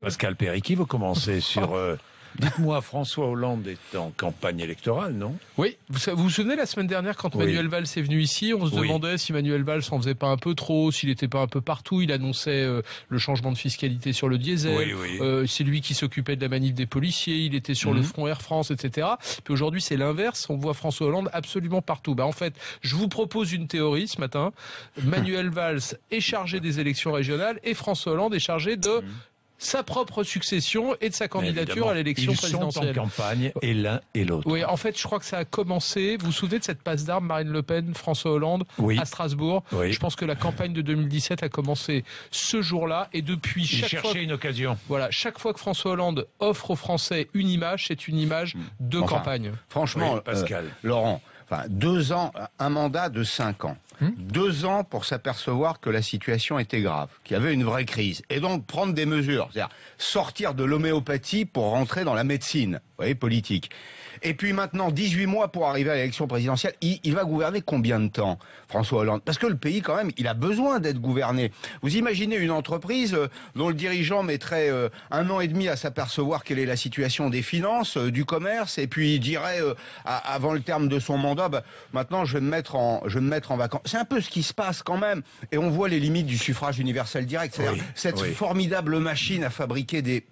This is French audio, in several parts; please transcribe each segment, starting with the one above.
Pascal Périqui, vous commencez sur... Dites-moi, François Hollande est en campagne électorale, non? Oui, vous vous souvenez la semaine dernière quand Manuel Valls est venu ici, on se demandait si Manuel Valls en faisait pas un peu trop, s'il n'était pas un peu partout. Il annonçait le changement de fiscalité sur le diesel, c'est lui qui s'occupait de la manif des policiers, il était sur le front Air France, etc. Puis aujourd'hui c'est l'inverse, on voit François Hollande absolument partout. En fait, je vous propose une théorie ce matin. Manuel Valls est chargé des élections régionales et François Hollande est chargé de sa propre succession et de sa candidature à l'élection présidentielle. Ils sont en campagne, et l'un et l'autre. Oui, en fait, je crois que ça a commencé. Vous vous souvenez de cette passe d'armes Marine Le Pen, François Hollande, à Strasbourg? Je pense que la campagne de 2017 a commencé ce jour-là, et depuis chaque fois... une occasion. Voilà, chaque fois que François Hollande offre aux Français une image, c'est une image de campagne. Franchement, Pascal. Laurent, 2 ans, un mandat de 5 ans. 2 ans pour s'apercevoir que la situation était grave, qu'il y avait une vraie crise. Et donc prendre des mesures, c'est-à-dire sortir de l'homéopathie pour rentrer dans la médecine, vous voyez, politique. Et puis maintenant, 18 mois pour arriver à l'élection présidentielle. Il va gouverner combien de temps, François Hollande? Parce que le pays, quand même, il a besoin d'être gouverné. Vous imaginez une entreprise dont le dirigeant mettrait 1 an et demi à s'apercevoir quelle est la situation des finances, du commerce, et puis il dirait, avant le terme de son mandat, maintenant je vais me mettre en vacances. C'est un peu ce qui se passe quand même. Et on voit les limites du suffrage universel direct. C'est-à-dire cette formidable machine à fabriquer des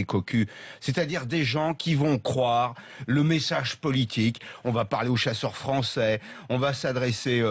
cocus. C'est-à-dire des gens qui vont croire le message politique. On va parler aux chasseurs français, on va s'adresser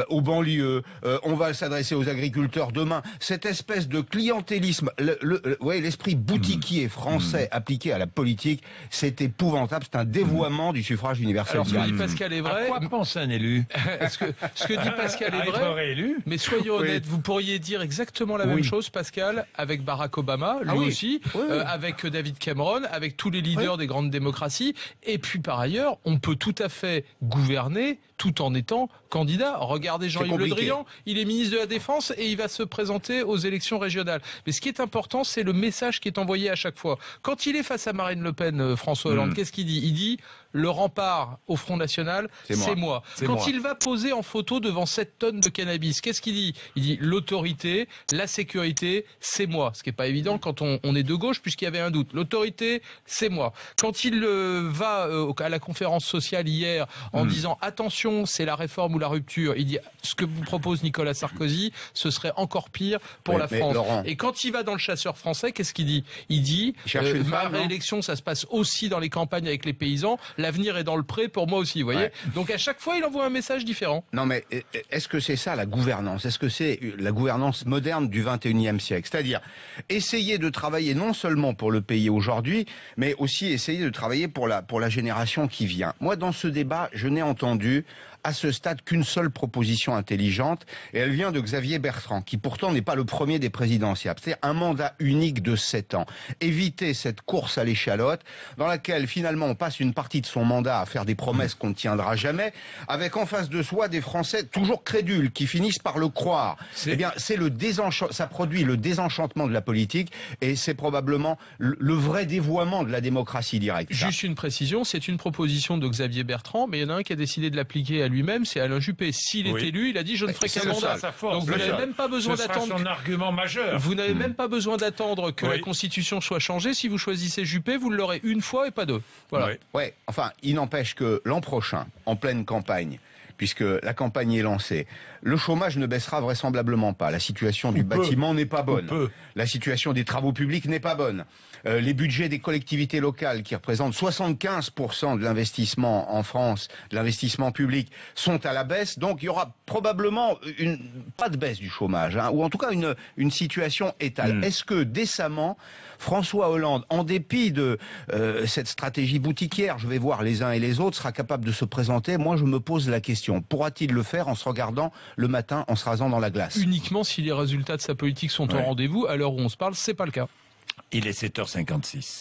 aux banlieues, on va s'adresser aux agriculteurs demain. Cette espèce de clientélisme, l'esprit boutiquier français appliqué à la politique, c'est épouvantable. C'est un dévoiement du suffrage universel. Alors, ce que dit Pascal est vrai. À quoi pense un élu? Ce que dit Pascal est vrai. Réélu. Mais soyons honnêtes, vous pourriez dire exactement la même chose, Pascal, avec Barack Obama, lui aussi, avec David Cameron, avec tous les leaders des grandes démocraties. Et puis par ailleurs, on peut tout à fait gouverner tout en étant candidat. Regardez Jean-Yves Le Drian, il est ministre de la Défense et il va se présenter aux élections régionales. Mais ce qui est important, c'est le message qui est envoyé à chaque fois. Quand il est face à Marine Le Pen, François Hollande, qu'est-ce qu'il dit? Il dit le rempart au Front National, c'est moi. Quand il va poser en photo devant 7 tonnes de cannabis, qu'est-ce qu'il dit? Il dit l'autorité, la sécurité, c'est moi. Ce qui n'est pas évident quand on est de gauche puisqu'il y avait un doute. L'autorité, c'est moi. Quand il va à la conférence sociale hier en disant attention, c'est la réforme ou la rupture, il dit ce que vous propose Nicolas Sarkozy, ce serait encore pire pour la France. Laurent, et quand il va dans le chasseur français, qu'est-ce qu'il dit? Il dit ma réélection, ça se passe aussi dans les campagnes avec les paysans, l'avenir est dans le pré pour moi aussi, vous voyez. Donc à chaque fois, il envoie un message différent. Non mais est-ce que c'est ça la gouvernance? Est-ce que c'est la gouvernance moderne du 21e siècle? C'est-à-dire essayer de travailler non seulement pour le pays aujourd'hui, mais aussi essayer de travailler pour la génération qui vient. Moi, dans ce débat, je n'ai entendu à ce stade qu'une seule proposition intelligente, et elle vient de Xavier Bertrand, qui pourtant n'est pas le premier des présidentiables. C'est un mandat unique de 7 ans. Éviter cette course à l'échalote, dans laquelle finalement on passe une partie de son mandat à faire des promesses qu'on ne tiendra jamais, avec en face de soi des Français toujours crédules, qui finissent par le croire. Eh bien, c'est ça produit le désenchantement de la politique, et c'est probablement le vrai dévoiement de la démocratie directe. Juste une précision, c'est une proposition de Xavier Bertrand, mais il y en a un qui a décidé de l'appliquer à lui-même, c'est Alain Juppé. S'il est élu, il a dit je ne ferai qu'un mandat. Donc vous n'avez même pas besoin d'attendre. Son argument majeur. Vous n'avez même pas besoin d'attendre que la Constitution soit changée. Si vous choisissez Juppé, vous l'aurez une fois et pas deux. Voilà. Enfin, il n'empêche que l'an prochain, en pleine campagne, puisque la campagne est lancée, le chômage ne baissera vraisemblablement pas. La situation du bâtiment n'est pas bonne. La situation des travaux publics n'est pas bonne. Les budgets des collectivités locales, qui représentent 75% de l'investissement en France, de l'investissement public, sont à la baisse. Donc il y aura probablement pas de baisse du chômage, ou en tout cas une situation étale. Est-ce que décemment, François Hollande, en dépit de cette stratégie boutiquière, je vais voir les uns et les autres, sera capable de se présenter? Moi, je me pose la question. Pourra-t-il le faire en se regardant le matin, en se rasant dans la glace? Uniquement si les résultats de sa politique sont au rendez-vous. À l'heure où on se parle, c'est pas le cas. Il est 7h56.